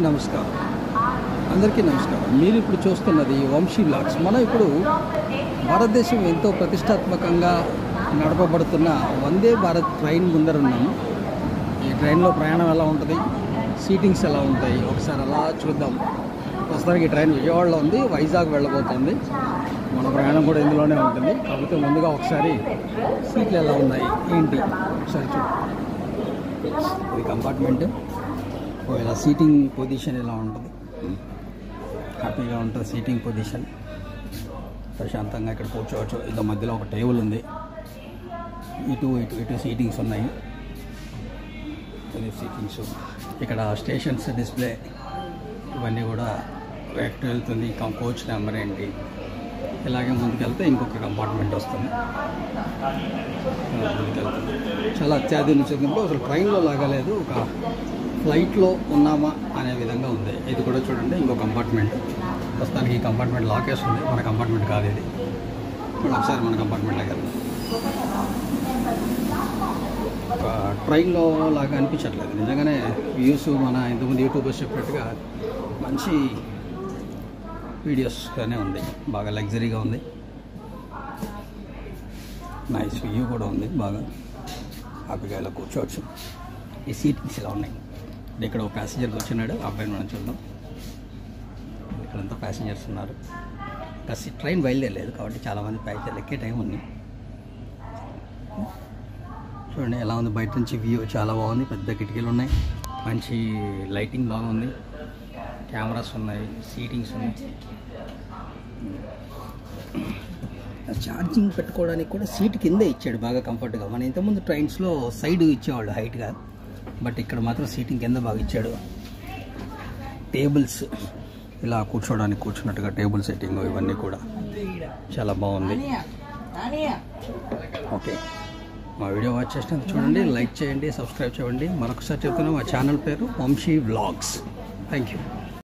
నమస్కారం అందరికీ నమస్కారం. మీరు ఇప్పుడు చూస్తున్నది వంశీ వ్లాగ్స్. మనం ఇప్పుడు భారతదేశం ఎంతో ప్రతిష్టాత్మకంగా నడపబడుతున్న వందే భారత్ ట్రైన్ ముందర ఉన్నాము. ఈ ట్రైన్లో ప్రయాణం ఎలా ఉంటుంది, సీటింగ్స్ ఎలా ఉంటాయి ఒకసారి అలా చూద్దాం. ప్రస్తుతానికి ఈ ట్రైన్ విజయవాడలో ఉంది, వైజాగ్ వెళ్ళబోతుంది. మన ప్రయాణం కూడా ఇందులోనే ఉంటుంది. కాకపోతే ముందుగా ఒకసారి సీట్లు ఎలా ఉన్నాయి ఏంటి ఒకసారి చూద్దాం. ఇది కంపార్ట్మెంట్. ఇలా సీటింగ్ పొజిషన్ ఇలా ఉంటుంది, హ్యాపీగా ఉంటుంది సీటింగ్ పొజిషన్. ప్రశాంతంగా ఇక్కడ కూర్చోవచ్చు. ఇదో మధ్యలో ఒక టేబుల్ ఉంది, ఇటు సీటింగ్స్ ఉన్నాయి. ఇది సీటింగ్స్. ఇక్కడ స్టేషన్స్ డిస్ప్లే ఇవన్నీ కూడా ఎక్కడ వెళ్తుంది, కోచ్ నెంబర్ ఏంటి. ఇలాగే ముందుకెళ్తే ఇంకొక కంపార్ట్మెంట్ వస్తుంది, ముందుకెళ్తుంది. చాలా అత్యాధునికంగా అసలు ట్రైన్లో లాగలేదు, ఒక ఫ్లైట్లో ఉన్నామా అనే విధంగా ఉంది. ఇది కూడా చూడండి, ఇంకో కంపార్ట్మెంట్. ప్రస్తుతానికి ఈ కంపార్ట్మెంట్ లాక్ వేస్తుంది, మన కంపార్ట్మెంట్ కాదు ఇది. ఇప్పుడు ఒకసారి మన కంపార్ట్మెంట్ లాగా ఒక ట్రైన్లో లాగా అనిపించట్లేదు. నిజంగానే వ్యూస్ మన ఇంతకుముందు యూట్యూబర్స్ చెప్పినట్టుగా మంచి వీడియోస్గానే ఉంది, బాగా లగ్జరీగా ఉంది. నైస్ వ్యూ కూడా ఉంది, బాగా హ్యాపీగా ఇలా కూర్చోవచ్చు. ఈ సీటింగ్స్ ఇలా ఉన్నాయి. ఇక్కడ ఒక ప్యాసింజర్ కూర్చున్నాడు, అబ్బాయిని మనం చూద్దాం. ఇక్కడంతా ప్యాసింజర్స్ ఉన్నారు. ట్రైన్ బయలుదేరలేదు కాబట్టి చాలామంది ప్యాసింజర్లు ఎక్కే టైం ఉంది. చూడండి ఎలా ఉంది బయట నుంచి వ్యూ, చాలా బాగుంది. పెద్ద కిటికీలు ఉన్నాయి, మంచి లైటింగ్ బాగుంది, కెమెరాస్ ఉన్నాయి, సీటింగ్స్ ఉన్నాయి. ఛార్జింగ్ పెట్టుకోవడానికి కూడా సీట్ కిందే ఇచ్చాడు, బాగా కంఫర్ట్గా. మన ఇంతకుముందు ట్రైన్స్లో సైడ్ ఇచ్చేవాళ్ళు హైట్గా, బట్ ఇక్కడ మాత్రం సీటింగ్ కింద బాగా ఇచ్చాడు. టేబుల్స్ ఇలా కూర్చున్నట్టుగా టేబుల్ సెట్టింగ్ ఇవన్నీ కూడా చాలా బాగుంది. ఓకే, మా వీడియో వాచ్ చేసినందుకు చూడండి, లైక్ చేయండి, సబ్స్క్రైబ్ చేయండి. మరొకసారి చెప్తున్నాం, మా ఛానల్ పేరు వంశీ వ్లాగ్స్. Thank you.